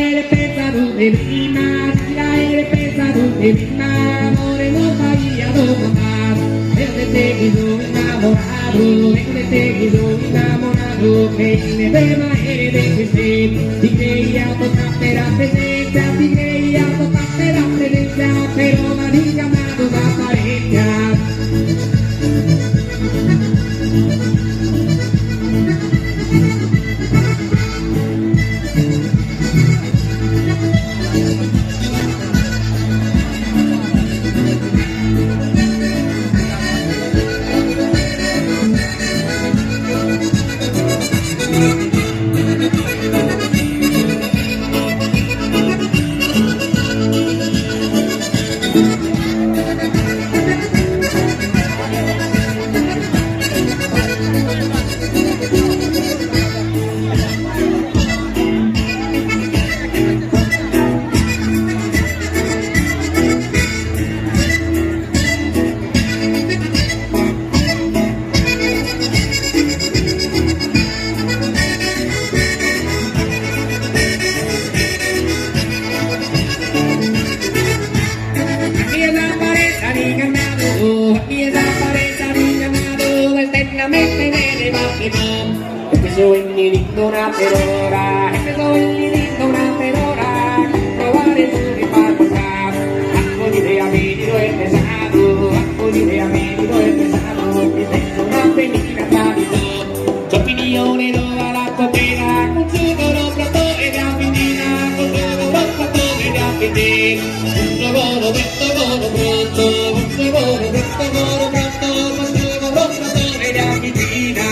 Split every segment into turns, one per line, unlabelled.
eres pensador de prima, si la eres pensador de prima, amore no fallado jamás. Pero te quedo enamorado, te quedo enamorado, que me beba eres de ser. Ti creía tocaste la presencia, ti creía tocaste la presencia, pero nadie llamado va a parecer.
Empezó en mi digno una perora, empezó en mi digno una perora, probaré su ripartita, algo di idea venido empezado, algo di idea venido empezado, mi tengo una femina tradito, su opinione do alla copera, con su coro pronto e da finina, con su coro pronto e da finina, un suo coro pronto, un suo coro pronto, con su coro pronto e da finina.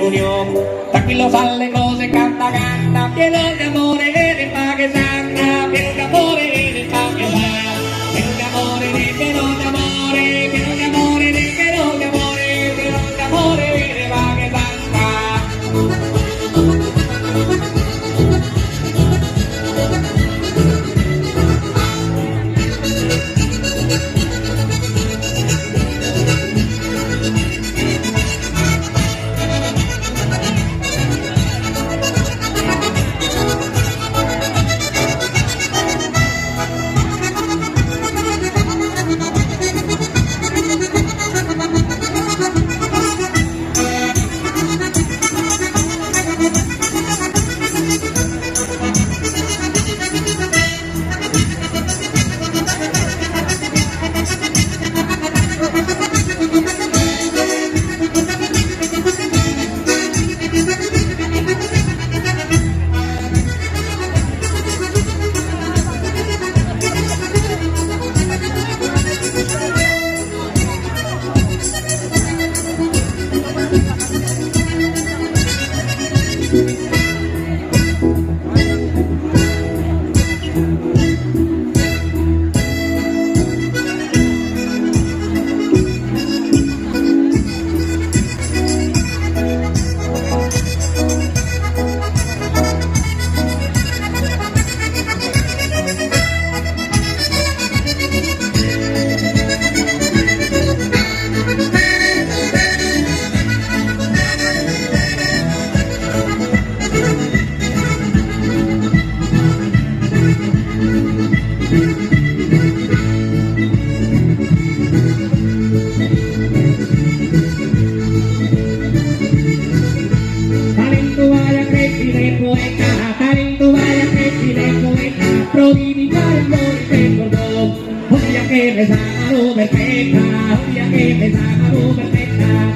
comunión. Tranquilo sale cose, canta, canta, pieno de amore en pa' que sana, pieno de amore en pa' que sana, pieno de amore, pieno de amore, pieno de amore, pieno de amore, pieno de amore en pa' que sana.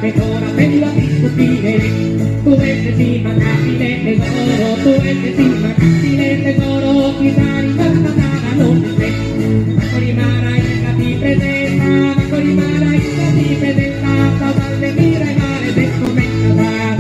Che ora vengo a discutere, tu vedi sì ma capire tesoro, tu vedi sì ma capire tesoro, ti dai basta non ti sei, ma con rimarrai ti presenta, ma con rimarrai ti presenta, dalle mire male detto metta.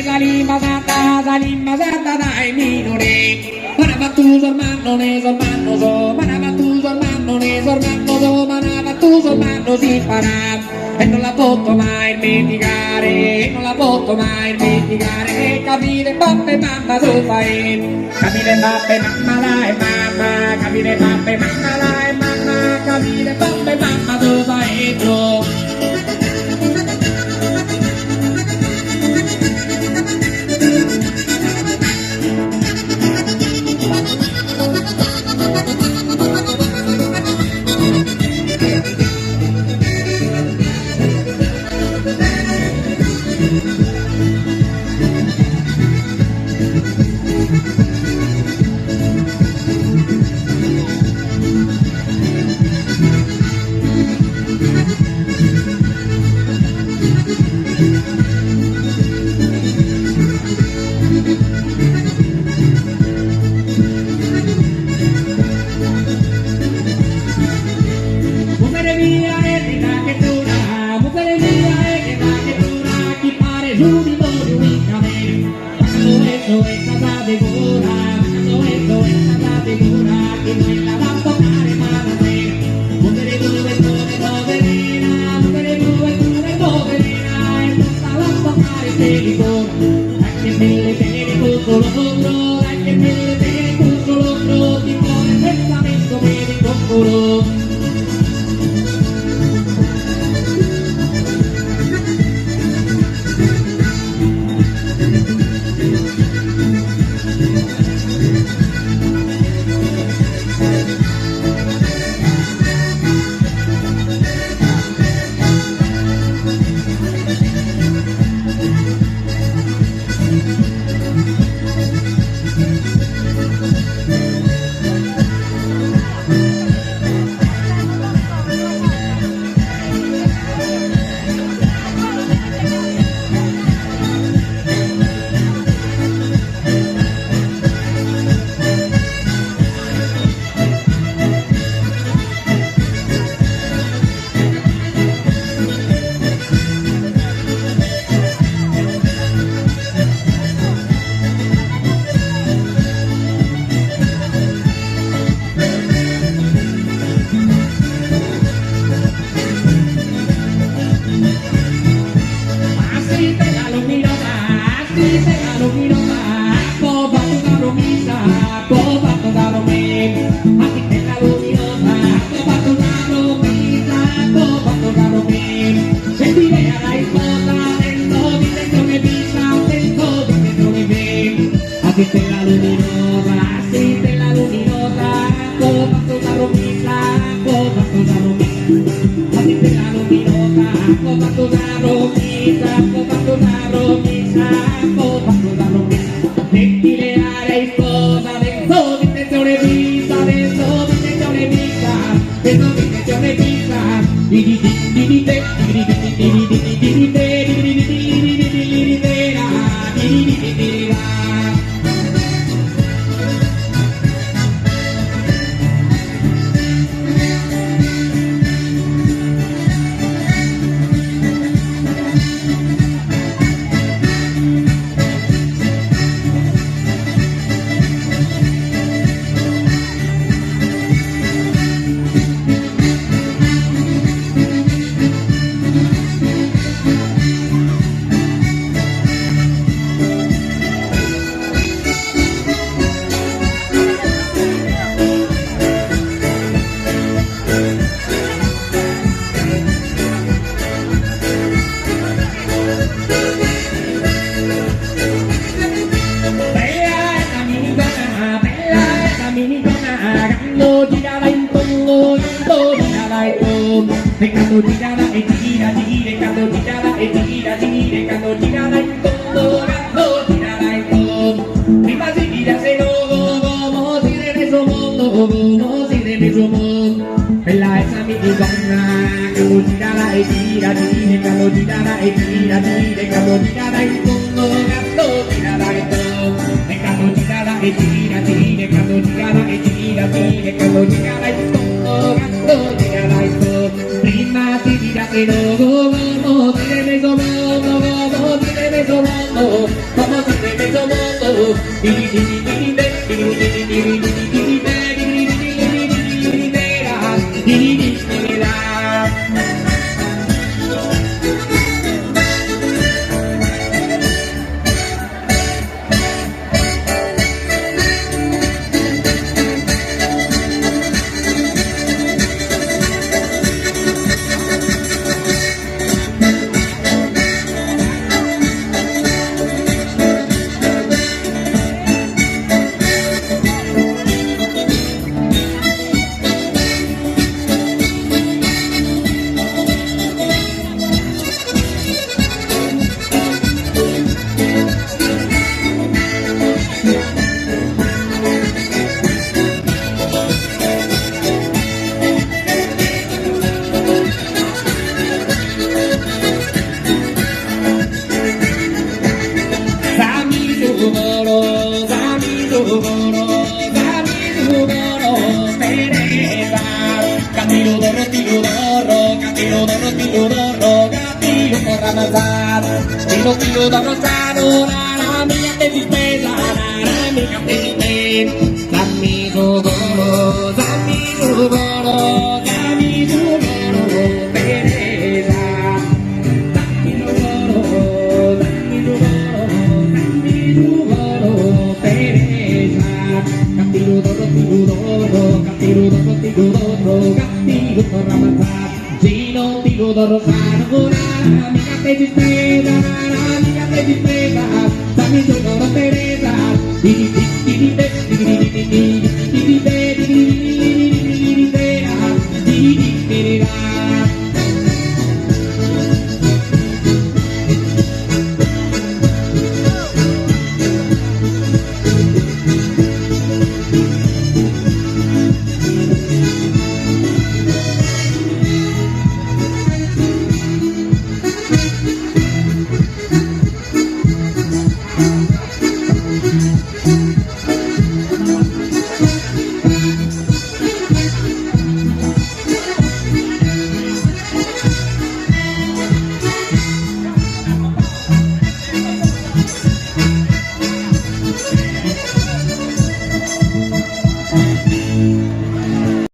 Salima Santa,
salimma santa dai minore. Manabatu sormano ne sormano so, manabatu sormano ne sormano so, manabatu sormano si farà. E non la posso mai dimenticare, non la posso mai dimenticare. Capire pappe mamma so fai, capire pappe mamma dai mamma, capire pappe mamma dai mamma, capire pappe mamma so fai tro. Quando girava e gira, gira, quando girava e gira, gira, quando girava in fondo, quando girava in fondo. Prima si gira se no, come si deve suo mondo, come si deve suo mondo. Bella essa mi donna, quando girava e gira, gira, quando girava e gira, gira, quando girava in fondo, quando girava in fondo. E quando girava e gira, gira, quando girava e gira, gira, quando girava in fondo, quando girava in fondo. Prima si gira che no, si deve suo mondo, si deve suo mondo, come si deve suo mondo.
Tiro da rosado, la mia che ti spesa, la mia che ti spesa. Dammi tu goro, dammi tu goro, dammi tu goro, Teresa. Dammi tu goro, dammi tu goro, dammi tu goro, Teresa. Cattivo doro, cattivo doro, cattivo doro, cattivo doro, ramazza. Gino, tiro da rosado, la mia che ti spesa. Dammi tu goro, Teresa,